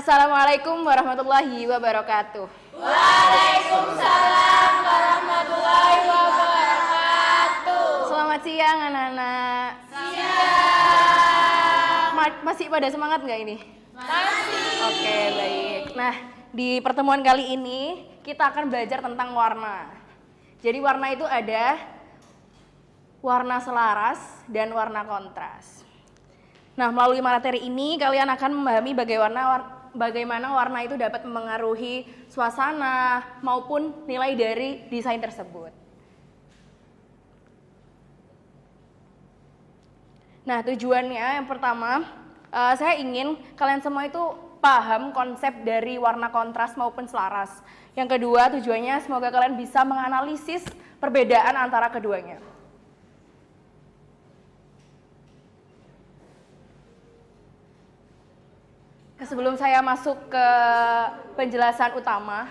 Assalamualaikum warahmatullahi wabarakatuh. Waalaikumsalam warahmatullahi wabarakatuh. Selamat siang anak-anak. Siang. Masih pada semangat nggak ini? Masih. Oke, baik. Nah, di pertemuan kali ini kita akan belajar tentang warna. Jadi warna itu ada warna selaras dan warna kontras. Nah, melalui materi ini kalian akan memahami bagaimana warna itu dapat memengaruhi suasana maupun nilai dari desain tersebut. Nah, tujuannya yang pertama, saya ingin kalian semua itu paham konsep dari warna kontras maupun selaras. Yang kedua, tujuannya semoga kalian bisa menganalisis perbedaan antara keduanya. Sebelum saya masuk ke penjelasan utama,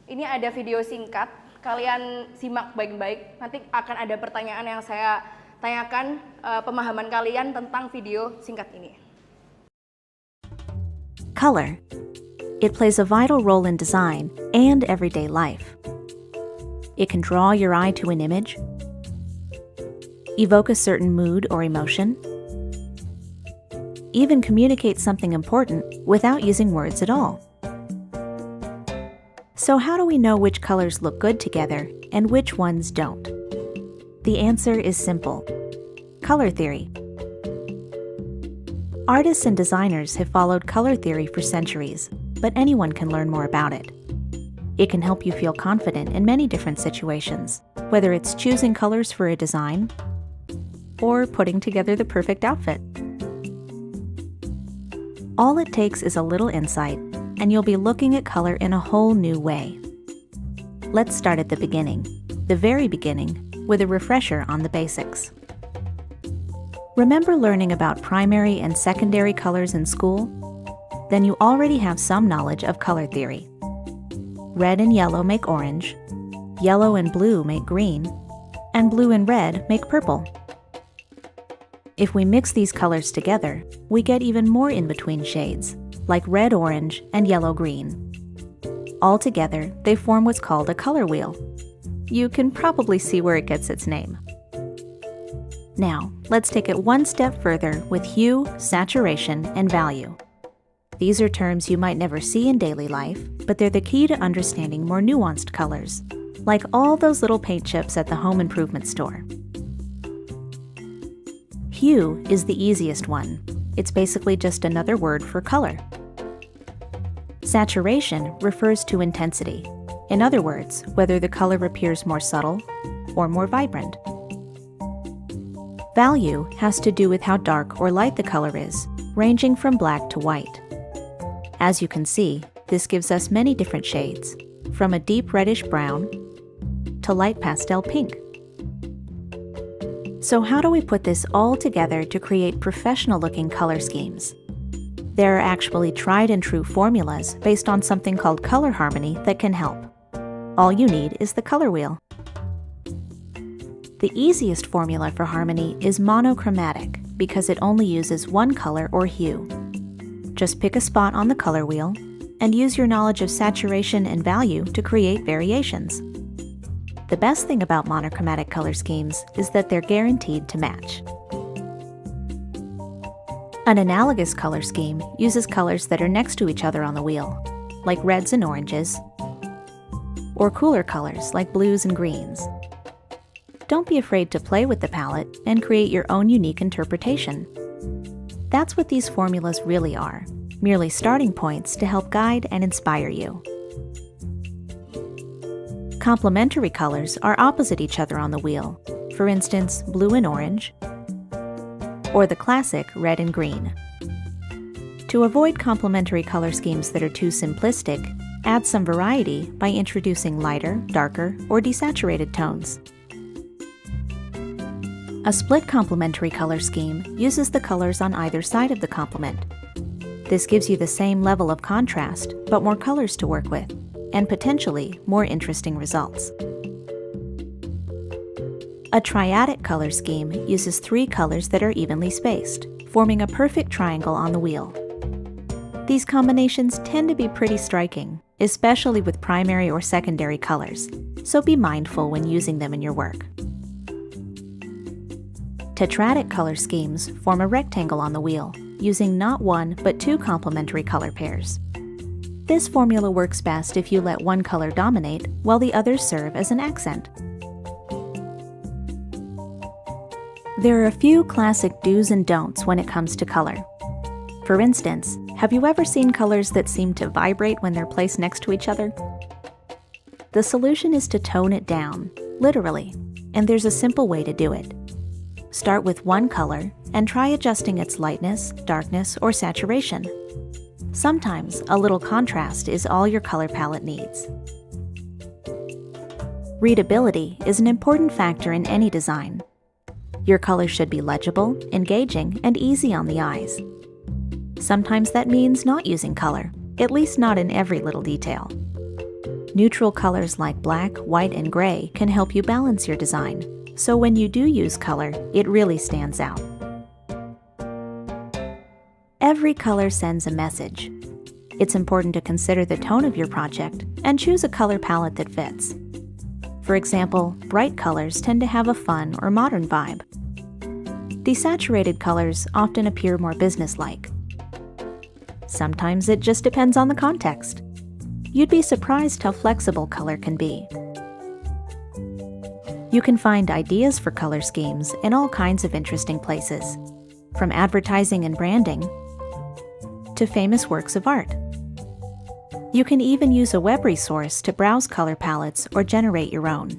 ini ada video singkat. Kalian simak baik-baik. Nanti akan ada pertanyaan yang saya tanyakan pemahaman kalian tentang video singkat ini. Color. It plays a vital role in design and everyday life. It can draw your eye to an image, evoke a certain mood or emotion, even communicate something important without using words at all. So how do we know which colors look good together and which ones don't? The answer is simple. Color theory. Artists and designers have followed color theory for centuries, but anyone can learn more about it. It can help you feel confident in many different situations, whether it's choosing colors for a design or putting together the perfect outfit. All it takes is a little insight, and you'll be looking at color in a whole new way. Let's start at the beginning, the very beginning, with a refresher on the basics. Remember learning about primary and secondary colors in school? Then you already have some knowledge of color theory. Red and yellow make orange, yellow and blue make green, and blue and red make purple. If we mix these colors together, we get even more in-between shades, like red-orange and yellow-green. Altogether, they form what's called a color wheel. You can probably see where it gets its name. Now, let's take it one step further with hue, saturation, and value. These are terms you might never see in daily life, but they're the key to understanding more nuanced colors, like all those little paint chips at the home improvement store. Hue is the easiest one. It's basically just another word for color. Saturation refers to intensity. In other words, whether the color appears more subtle or more vibrant. Value has to do with how dark or light the color is, ranging from black to white. As you can see, this gives us many different shades, from a deep reddish brown to light pastel pink. So how do we put this all together to create professional-looking color schemes? There are actually tried and true formulas based on something called color harmony that can help. All you need is the color wheel. The easiest formula for harmony is monochromatic because it only uses one color or hue. Just pick a spot on the color wheel and use your knowledge of saturation and value to create variations. The best thing about monochromatic color schemes is that they're guaranteed to match. An analogous color scheme uses colors that are next to each other on the wheel, like reds and oranges, or cooler colors like blues and greens. Don't be afraid to play with the palette and create your own unique interpretation. That's what these formulas really are, merely starting points to help guide and inspire you. Complementary colors are opposite each other on the wheel, for instance, blue and orange, or the classic red and green. To avoid complementary color schemes that are too simplistic, add some variety by introducing lighter, darker, or desaturated tones. A split complementary color scheme uses the colors on either side of the complement. This gives you the same level of contrast, but more colors to work with, and potentially more interesting results. A triadic color scheme uses 3 colors that are evenly spaced, forming a perfect triangle on the wheel. These combinations tend to be pretty striking, especially with primary or secondary colors, so be mindful when using them in your work. Tetradic color schemes form a rectangle on the wheel, using not one but two complementary color pairs. This formula works best if you let one color dominate while the others serve as an accent. There are a few classic do's and don'ts when it comes to color. For instance, have you ever seen colors that seem to vibrate when they're placed next to each other? The solution is to tone it down, literally, and there's a simple way to do it. Start with one color and try adjusting its lightness, darkness, or saturation. Sometimes a little contrast is all your color palette needs. Readability is an important factor in any design. Your colors should be legible, engaging, and easy on the eyes. Sometimes that means not using color, at least not in every little detail. Neutral colors like black, white, and gray can help you balance your design, so when you do use color, it really stands out. Every color sends a message. It's important to consider the tone of your project and choose a color palette that fits. For example, bright colors tend to have a fun or modern vibe. Desaturated colors often appear more businesslike. Sometimes it just depends on the context. You'd be surprised how flexible color can be. You can find ideas for color schemes in all kinds of interesting places, from advertising and branding to famous works of art. You can even use a web resource to browse color palettes or generate your own.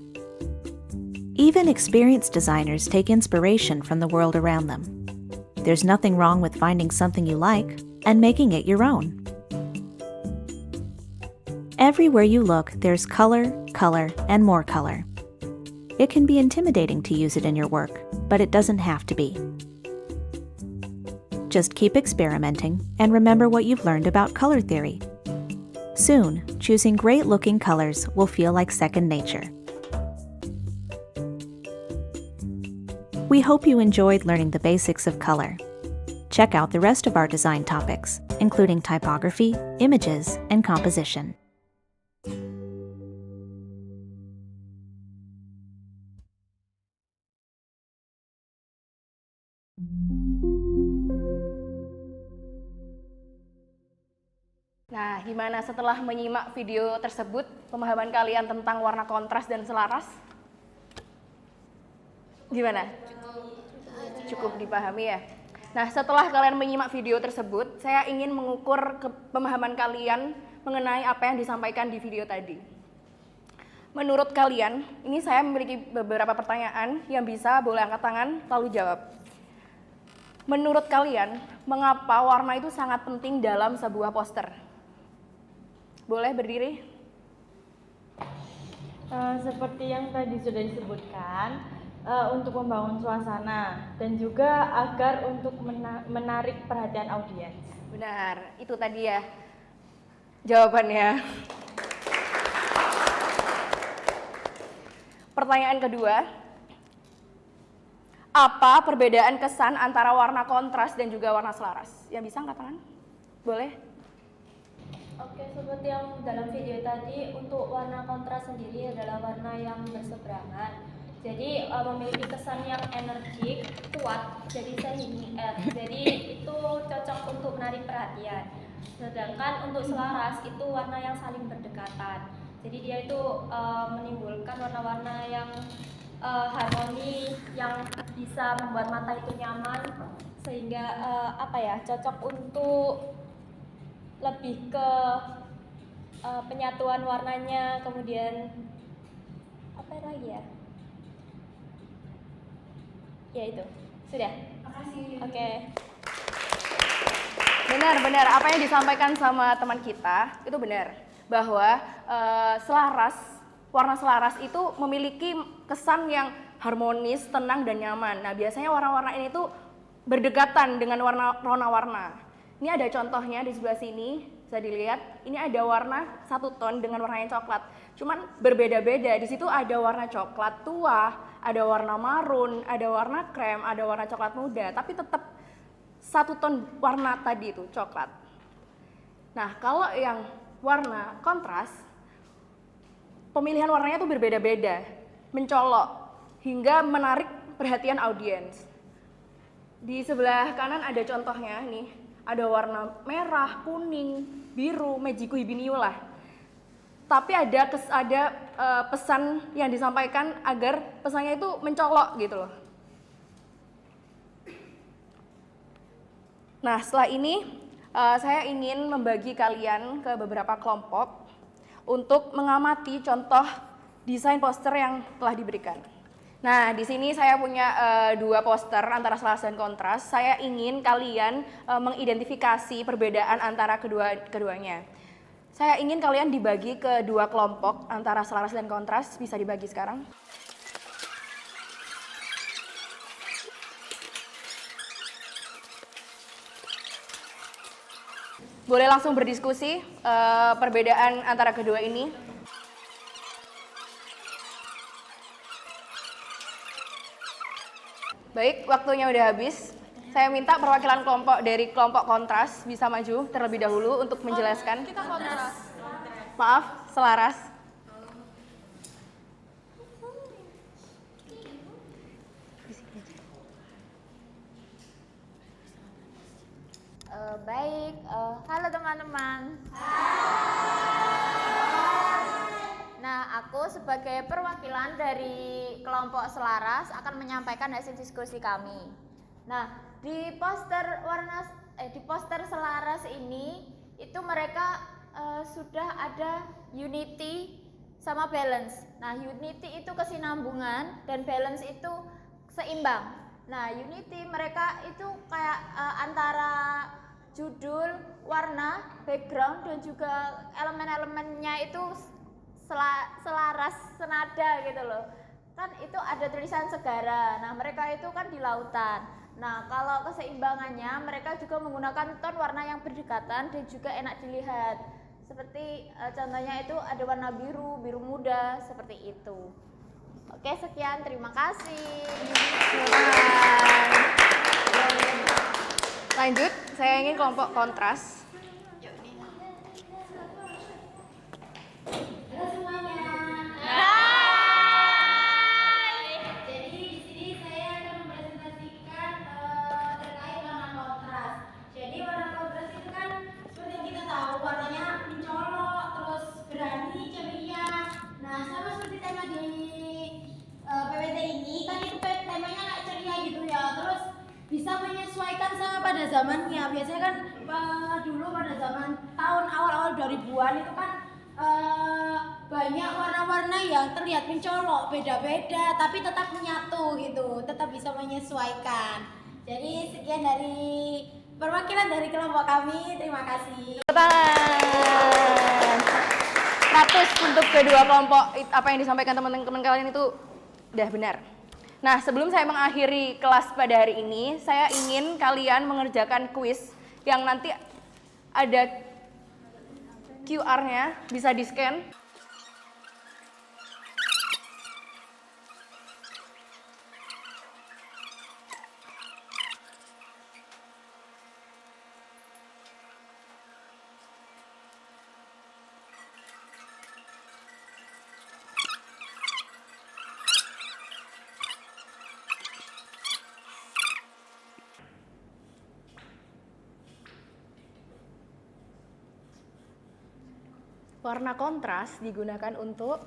Even experienced designers take inspiration from the world around them. There's nothing wrong with finding something you like and making it your own. Everywhere you look, there's color, color, and more color. It can be intimidating to use it in your work, but it doesn't have to be. Just keep experimenting and remember what you've learned about color theory. Soon, choosing great-looking colors will feel like second nature. We hope you enjoyed learning the basics of color. Check out the rest of our design topics, including typography, images, and composition. Nah, gimana setelah menyimak video tersebut, pemahaman kalian tentang warna kontras dan selaras? Gimana? Cukup dipahami ya? Nah, setelah kalian menyimak video tersebut, saya ingin mengukur pemahaman kalian mengenai apa yang disampaikan di video tadi. Menurut kalian, ini saya memiliki beberapa pertanyaan yang bisa boleh angkat tangan lalu jawab. Menurut kalian, mengapa warna itu sangat penting dalam sebuah poster? Boleh berdiri? Seperti yang tadi sudah disebutkan, untuk membangun suasana dan juga agar untuk menarik perhatian audiens. Benar, itu tadi ya jawabannya. Pertanyaan kedua, apa perbedaan kesan antara warna kontras dan juga warna selaras? Yang bisa angkat tangan? Boleh? Oke, seperti yang dalam video tadi, untuk warna kontras sendiri adalah warna yang berseberangan. Jadi memiliki kesan yang energik, kuat, jadi itu cocok untuk menarik perhatian. Sedangkan untuk selaras itu warna yang saling berdekatan. Jadi dia itu menimbulkan warna-warna yang harmoni, yang bisa membuat mata itu nyaman, sehingga cocok untuk lebih ke penyatuan warnanya, kemudian apa lagi ya? Ya itu, sudah. Makasih. Oke. Benar, apa yang disampaikan sama teman kita itu benar, bahwa warna selaras itu memiliki kesan yang harmonis, tenang, dan nyaman. Nah, biasanya warna-warna ini tuh berdekatan dengan warna-warna. Ini ada contohnya di sebelah sini, bisa dilihat. Ini ada warna satu ton dengan warna yang coklat. Cuman berbeda-beda, di situ ada warna coklat tua, ada warna marun, ada warna krem, ada warna coklat muda, tapi tetap satu ton warna tadi itu coklat. Nah, kalau yang warna kontras, pemilihan warnanya tuh berbeda-beda, mencolok, hingga menarik perhatian audiens. Di sebelah kanan ada contohnya nih, ada warna merah, kuning, biru, Mejiku Hibiniu lah. Tapi ada pesan yang disampaikan agar pesannya itu mencolok gitu loh. Nah, setelah ini saya ingin membagi kalian ke beberapa kelompok untuk mengamati contoh desain poster yang telah diberikan. Nah, di sini saya punya 2 poster antara selaras dan kontras. Saya ingin kalian mengidentifikasi perbedaan antara keduanya. Saya ingin kalian dibagi ke 2 kelompok antara selaras dan kontras. Bisa dibagi sekarang. Boleh langsung berdiskusi perbedaan antara kedua ini. Baik, waktunya udah habis. Saya minta perwakilan kelompok dari kelompok kontras bisa maju terlebih dahulu untuk menjelaskan. Kita kontras. Maaf, selaras. Baik, halo teman-teman. Nah, aku sebagai perwakilan dari kelompok selaras akan menyampaikan hasil diskusi kami. Nah, di poster selaras ini itu mereka sudah ada unity sama balance. Nah, unity itu kesinambungan dan balance itu seimbang. Nah, unity mereka itu kayak antara judul, warna, background dan juga elemen-elemennya itu selaras, senada gitu loh. Kan itu ada tulisan segara. Nah, mereka itu kan di lautan. Nah, kalau keseimbangannya mereka juga menggunakan ton warna yang berdekatan dan juga enak dilihat. Seperti contohnya itu ada warna biru, biru muda, seperti itu. Oke, sekian, terima kasih. Lanjut, saya ingin kelompok kontras. Bisa menyesuaikan sama pada zamannya. Biasanya kan dulu pada zaman tahun awal-awal 2000-an itu kan banyak warna-warna yang terlihat mencolok, beda-beda tapi tetap menyatu gitu, tetap bisa menyesuaikan. Jadi sekian dari perwakilan dari kelompok kami, terima kasih. Tangan. 100 untuk kedua kelompok. Apa yang disampaikan teman-teman kalian itu udah benar. Nah, sebelum saya mengakhiri kelas pada hari ini, saya ingin kalian mengerjakan kuis yang nanti ada QR-nya, bisa di-scan. Warna kontras digunakan untuk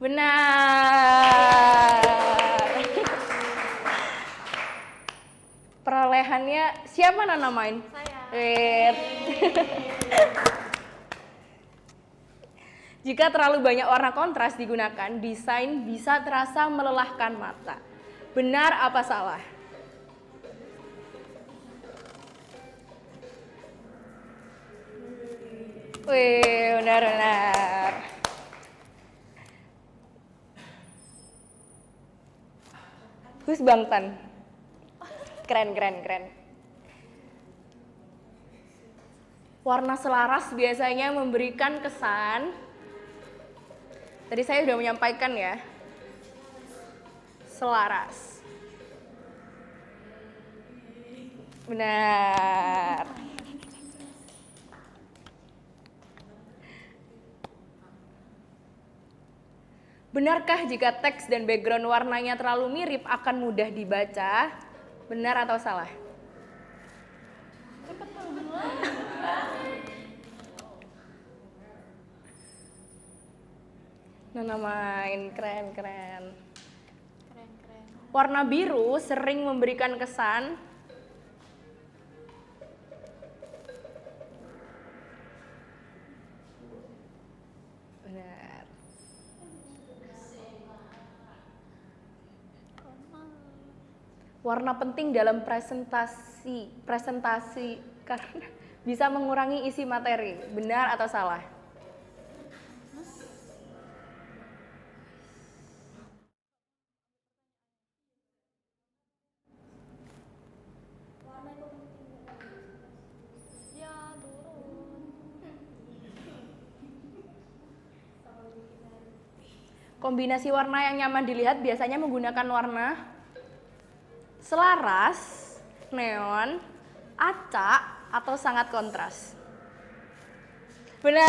benar. Perolehannya siapa namain? Saya. Jika terlalu banyak warna kontras digunakan, desain bisa terasa melelahkan mata. Benar apa salah? Wih, benar-benar. Gus Bangtan. Keren. Warna selaras biasanya memberikan kesan Tadi saya sudah menyampaikan ya, selaras. Benar. Benarkah jika teks dan background warnanya terlalu mirip akan mudah dibaca? Benar atau salah? Nona main, keren. Warna biru sering memberikan kesan benar. Warna penting dalam presentasi karena bisa mengurangi isi materi. Benar atau salah? Kombinasi warna yang nyaman dilihat biasanya menggunakan warna selaras, neon, acak, atau sangat kontras. Benar.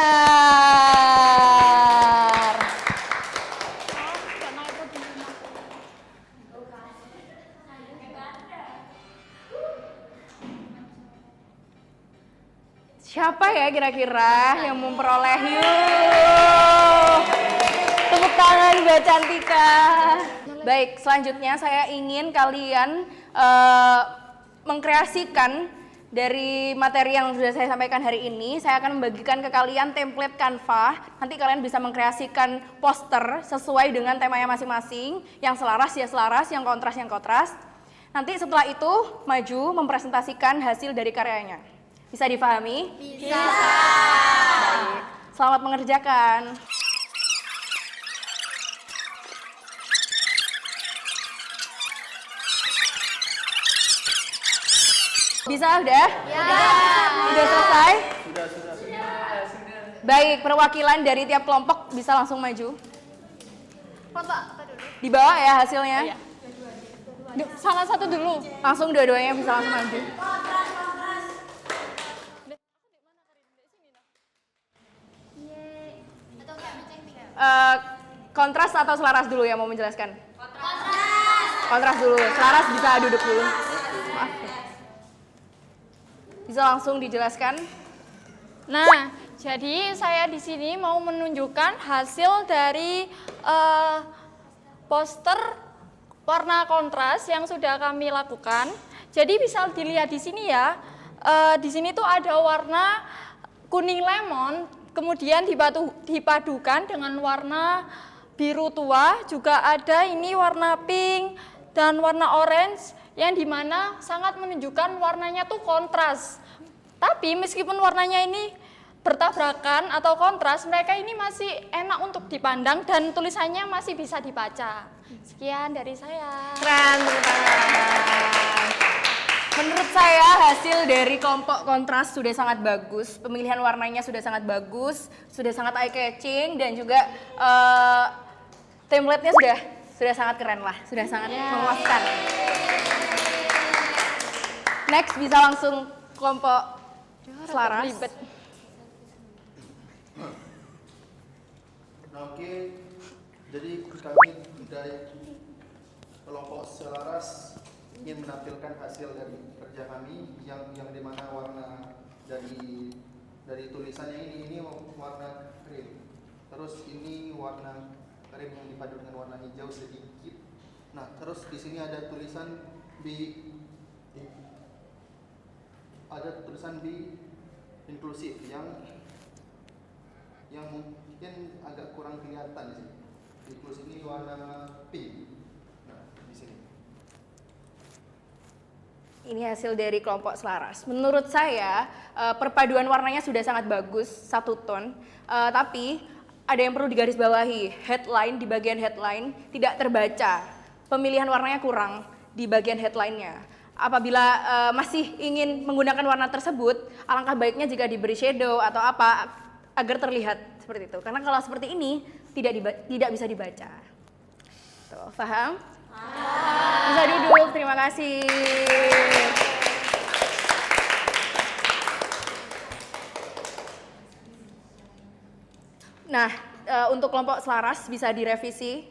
Siapa ya kira-kira yang memperoleh? Yuk, tepuk tangan buat Cantika. Baik, selanjutnya saya ingin kalian mengkreasikan dari materi yang sudah saya sampaikan hari ini. Saya akan membagikan ke kalian template Canva. Nanti kalian bisa mengkreasikan poster sesuai dengan temanya masing-masing. Yang selaras ya selaras, yang kontras ya kontras. Nanti setelah itu maju mempresentasikan hasil dari karyanya. Bisa difahami? Bisa. Baik. Selamat mengerjakan. Bisa udah? Ya. Udah selesai? Sudah. Baik, perwakilan dari tiap kelompok bisa langsung maju. Kelompok apa dulu? Dibawa ya hasilnya. Salah satu dulu. Langsung dua-duanya bisa langsung maju. Kontras atau selaras dulu ya mau menjelaskan? Kontras dulu. Selaras bisa duduk dulu. Maaf. Bisa langsung dijelaskan? Nah, jadi saya di sini mau menunjukkan hasil dari poster warna kontras yang sudah kami lakukan. Jadi bisa dilihat di sini ya. Di sini tuh ada warna kuning lemon, kemudian dipadukan dengan warna biru tua, juga ada ini warna pink dan warna orange yang dimana sangat menunjukkan warnanya tuh kontras. Tapi meskipun warnanya ini bertabrakan atau kontras, mereka ini masih enak untuk dipandang dan tulisannya masih bisa dibaca. Sekian dari saya. Keren, tepuk tangan. Menurut saya hasil dari kelompok kontras sudah sangat bagus. Pemilihan warnanya sudah sangat bagus, sudah sangat eye catching dan juga template-nya sudah sangat keren lah, sudah sangat memuaskan. Next bisa langsung kelompok selaras. Nah, oke, jadi kami dari kelompok selaras ingin menampilkan hasil dari kerja kami yang dimana warna dari tulisannya ini warna krim, terus ini warna krim yang dipadu dengan warna hijau sedikit. Nah, terus di sini ada tulisan B inklusif yang mungkin agak kurang kelihatan di sini. Inklusif ini warna pink. Nah, di sini. Ini hasil dari kelompok selaras. Menurut saya perpaduan warnanya sudah sangat bagus, satu ton. Tapi ada yang perlu digarisbawahi. Headline di bagian headline tidak terbaca. Pemilihan warnanya kurang di bagian headline-nya. Apabila masih ingin menggunakan warna tersebut, alangkah baiknya jika diberi shadow atau apa agar terlihat seperti itu. Karena kalau seperti ini tidak bisa dibaca. Tuh, paham? Bisa duduk, terima kasih. Nah, untuk kelompok selaras bisa direvisi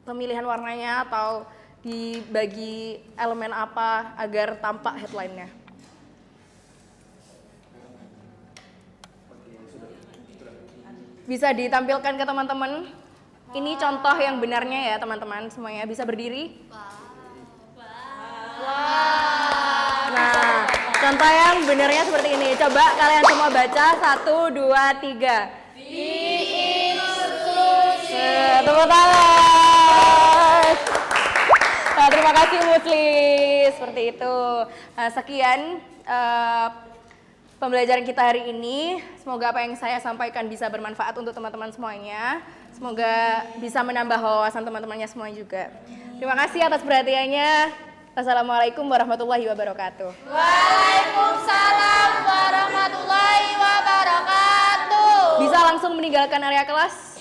pemilihan warnanya atau dibagi elemen apa agar tampak headline-nya. Bisa ditampilkan ke teman-teman. Ini contoh yang benarnya ya teman-teman semuanya. Bisa berdiri? Nah, contoh yang benarnya seperti ini. Coba kalian semua baca. 1, 2, 3. Tepuk tangan. Nah, terima kasih Musli. Seperti itu. Nah, sekian pembelajaran kita hari ini. Semoga apa yang saya sampaikan bisa bermanfaat untuk teman-teman semuanya. Semoga bisa menambah wawasan teman-temannya semua juga. Terima kasih atas perhatiannya. Assalamualaikum warahmatullahi wabarakatuh. Waalaikumsalam warahmatullahi wabarakatuh. Bisa langsung meninggalkan area kelas.